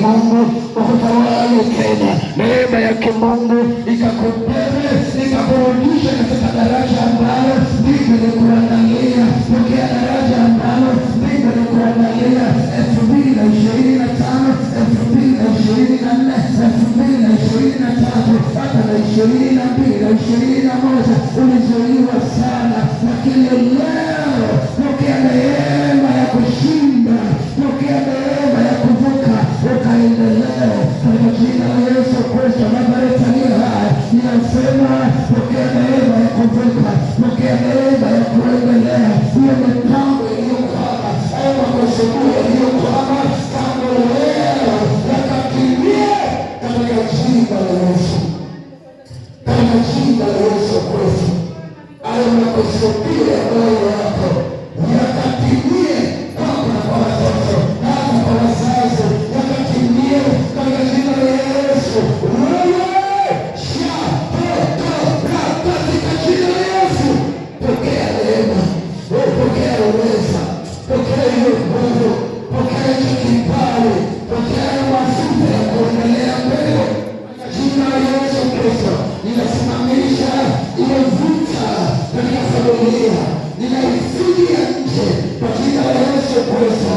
kimungu ukutawale Kenya, neema ya kimungu ikakubebe ikakurudisha katika daraja ambalo ndivyo likuandalia. Pokea daraja ambalo ndivyo likuandalia 2025, 2024, 2023, hata na 22 na 21. Ulizuiwa sana, lakini leo pokea neema ya kushinda, pokea neema ya kuvuka ukaendelea katika jina la Yesu Kristo. Mabaraka ni haya ninasema, pokea neema ya kuvuka, pokea neema ya kuendelea. Hiyo mipango iliyokwama au makusudi yaliyokwama tangu leo yakakimbie katika jina la Yesu, katika jina la Yesu Kristo. Hayo makusudi ya moyo wako yakakimbie kama kwa watoto hata kwa wazazi, yakakimbie katika jina la Yesu. Katika jina la Yesu, pokea neema, pokea uweza, pokea hiyo nguvu, pokea hiyo kibali, pokea hiyo mafuta ya kuendelea mbele. Jina la Yesu Kristo, ninasimamisha ile vita katika familia, ninaifidia nje kwa jina la Yesu Kristo.